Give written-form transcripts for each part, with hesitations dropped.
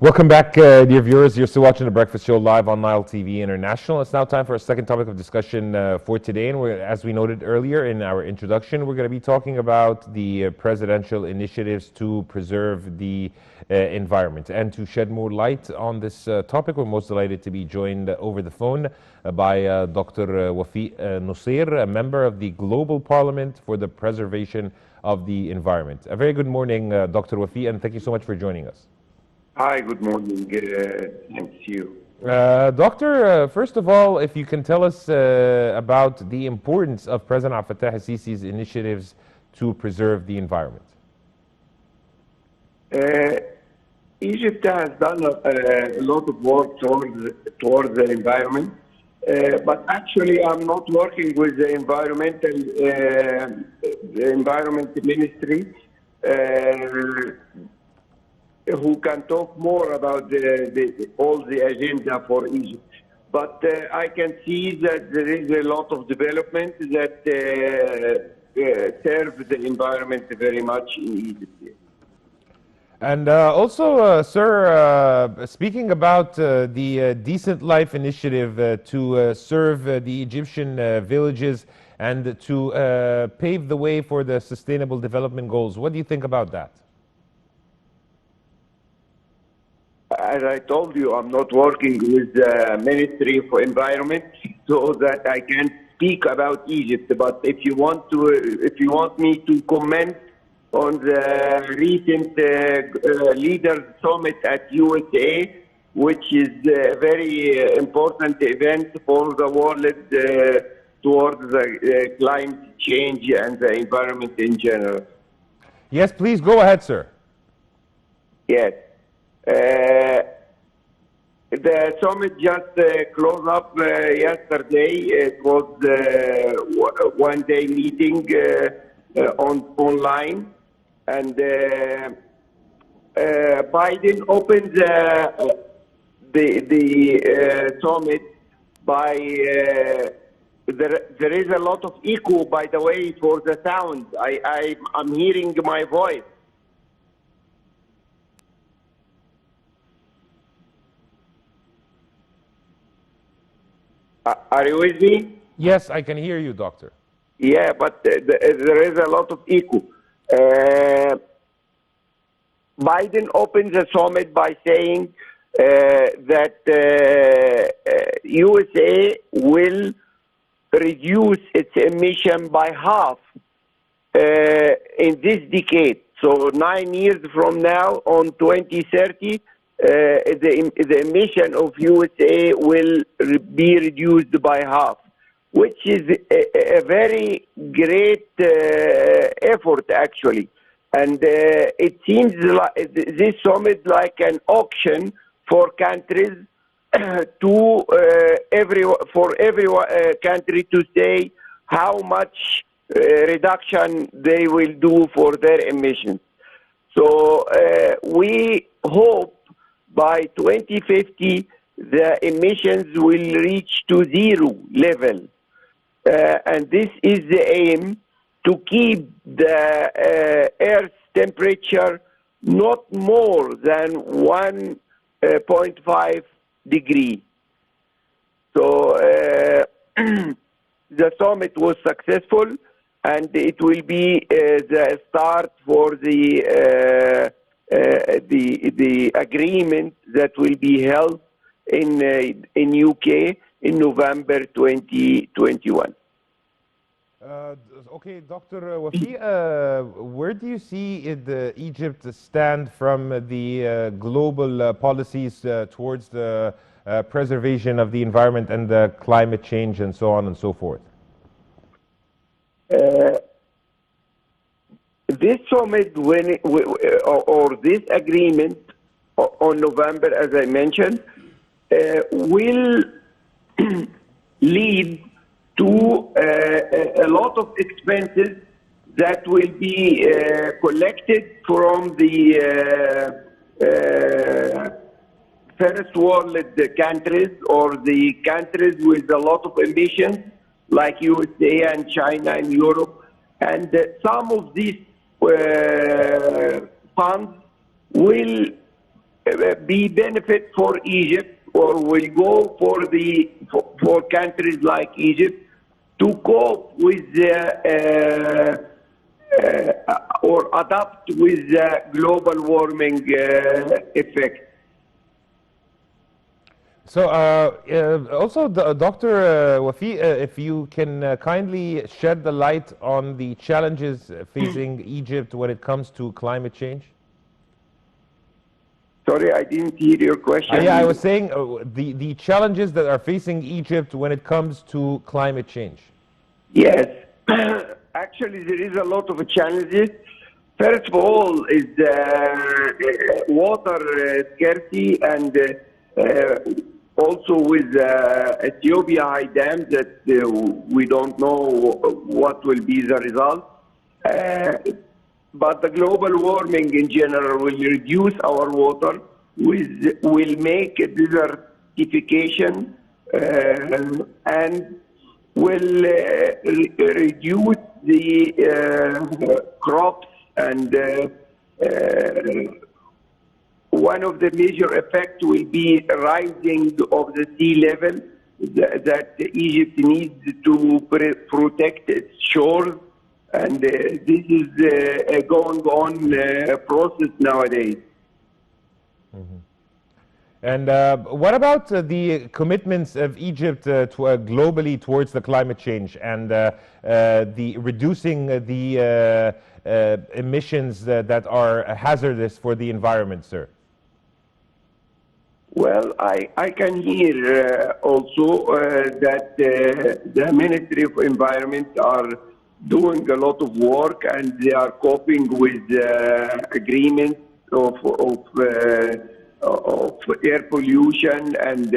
Welcome back, dear viewers. You're still watching The Breakfast Show live on Nile TV International. It's now time for a second topic of discussion for today. And as we noted earlier in our introduction, we're going to be talking about the presidential initiatives to preserve the environment. And to shed more light on this topic, we're most delighted to be joined over the phone by Dr. Wafik Noseir, a member of the Global Parliament for the Preservation of the Environment. A very good morning, Dr. Wafik, and thank you so much for joining us. Hi, good morning. Thanks you. Doctor, first of all, if you can tell us about the importance of President Abdel Fattah al-Sisi's initiatives to preserve the environment. Egypt has done a lot of work towards the environment, but actually I'm not working with the environment ministry, who can talk more about all the agenda for Egypt. But I can see that there is a lot of development that serve the environment very much in Egypt. And also, sir, speaking about the Decent Life Initiative to serve the Egyptian villages and to pave the way for the Sustainable Development Goals, what do you think about that? As I told you, I'm not working with the Ministry for Environment, so that I can't speak about Egypt. But if you want me to comment on the recent Leaders Summit at USA, which is a very important event for the world towards the climate change and the environment in general. Yes, please go ahead, sir. Yes. The summit just closed up yesterday. It was a one-day meeting online, and Biden opened the summit by there is a lot of echo, by the way, for the sound. I'm hearing my voice. Are you with me? Yes, I can hear you, doctor. Yeah, but there is a lot of echo. Biden opened the summit by saying that USA will reduce its emission by half in this decade. So 9 years from now, on 2030, the emission of USA will be reduced by half, which is a very great effort, actually. And it seems like this summit like an auction for countries to every country to say how much reduction they will do for their emissions. So we hope by 2050, the emissions will reach to zero level. And this is the aim, to keep the Earth's temperature not more than 1.5 degrees. So the summit was successful, and it will be the start for the agreement that will be held in UK in November 2021. Okay, Dr. Wafik, where do you see Egypt stand from the global policies towards the preservation of the environment and the climate change and so on and so forth? This summit, or this agreement on November, as I mentioned, will lead to a lot of expenses that will be collected from the first world countries, or the countries with a lot of emissions, like USA and China and Europe. And some of these funds will be benefit for Egypt, or will go for countries like Egypt to cope with or adapt with the global warming effect. So, also, Dr. Wafi, if you can kindly shed the light on the challenges facing Egypt when it comes to climate change. Sorry, I didn't hear your question. Yeah, I was saying the challenges that are facing Egypt when it comes to climate change. Yes, actually, there is a lot of challenges. First of all, is water scarcity, and also with Ethiopia high dams that we don't know what will be the result. But the global warming in general will reduce our water, will make a desertification, and will reduce the crops, and one of the major effects will be rising of the sea level that Egypt needs to protect its shores, and this is a going on process nowadays. Mm-hmm. And what about the commitments of Egypt globally towards the climate change and the reducing the emissions that are hazardous for the environment, sir? Well, I can hear also that the Ministry of Environment are doing a lot of work, and they are coping with agreements of air pollution and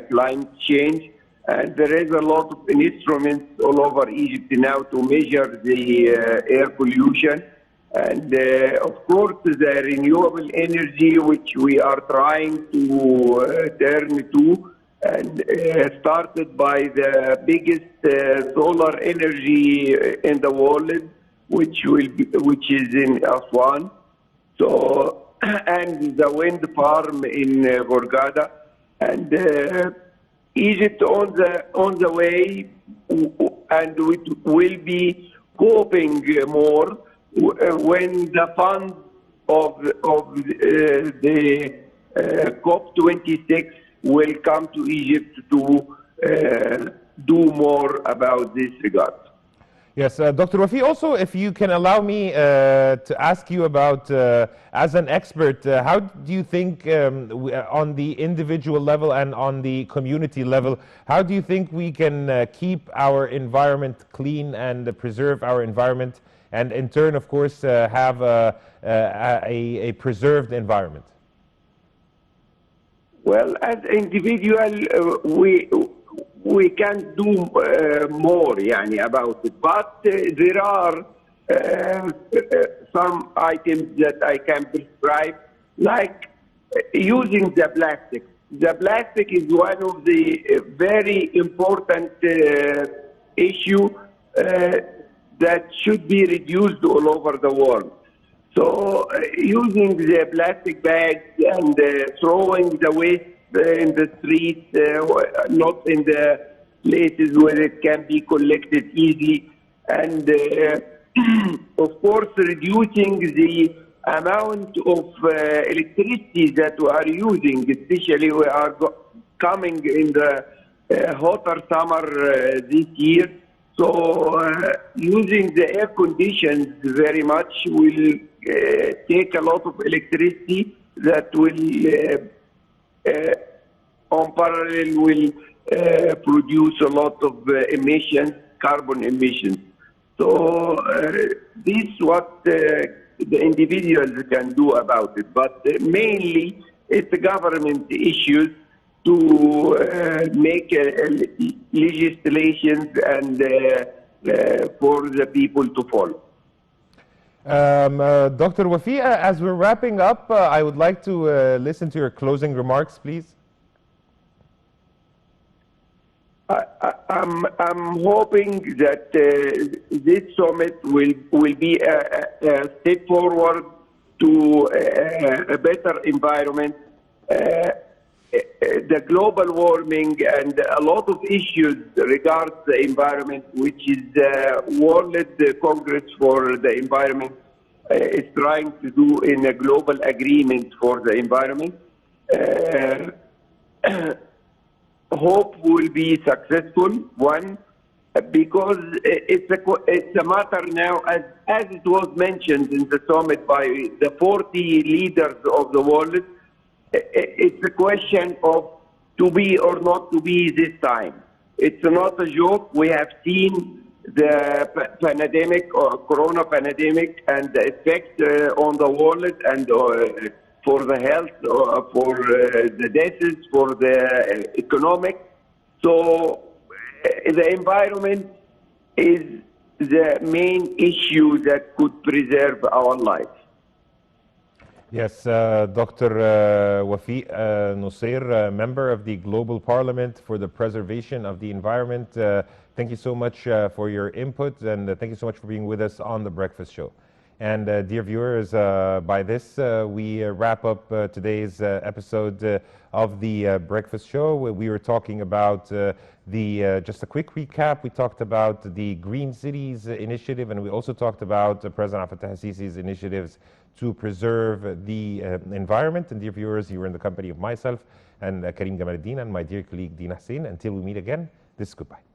climate change. And there is a lot of instruments all over Egypt now to measure the air pollution. And of course, the renewable energy, which we are trying to turn to, and started by the biggest solar energy in the world, which is in Aswan. So, and the wind farm in Hurghada, and Egypt on the way, and it will be coping more when the funds of the COP26 will come to Egypt to do more about this regard. Yes, Dr. Wafi, also, if you can allow me to ask you about, as an expert, how do you think on the individual level and on the community level, how do you think we can keep our environment clean and preserve our environment, and in turn, of course, have a preserved environment? Well, as individual, we can do more about it, but there are some items that I can prescribe, like using the plastic. The plastic is one of the very important issue that should be reduced all over the world. So using the plastic bags and throwing the waste in the streets, not in the places where it can be collected easily, and of course reducing the amount of electricity that we are using, especially we are coming in the hotter summer this year. So using the air conditions very much will take a lot of electricity that will on parallel will produce a lot of emissions, carbon emissions. So this is what the individuals can do about it, but mainly it's government issues to make legislations and for the people to follow. Dr. Wafi, as we're wrapping up, I would like to listen to your closing remarks, please. I'm hoping that this summit will be a step forward to a better environment the global warming and a lot of issues regards the environment, which is World Congress for the Environment is trying to do in a global agreement for the environment. Hope will be successful, one, because it's a matter now, as it was mentioned in the summit by the 40 leaders of the world, it's a question of to be or not to be this time. It's not a joke. We have seen the pandemic or corona pandemic and the effect on the world and for the health, for the deaths, for the economic. So the environment is the main issue that could preserve our life. Yes, Dr. Wafik Noseir, member of the Global Parliament for the Preservation of the Environment. Thank you so much for your input, and thank you so much for being with us on The Breakfast Show. And dear viewers, by this, we wrap up today's episode of The Breakfast Show. We were talking about just a quick recap. We talked about the Green Cities Initiative, and we also talked about President Abdel Fattah al-Sisi's initiatives to preserve the environment. And dear viewers, you were in the company of myself and Karim Gamaluddin and my dear colleague Dina Hussein. Until we meet again, this is goodbye.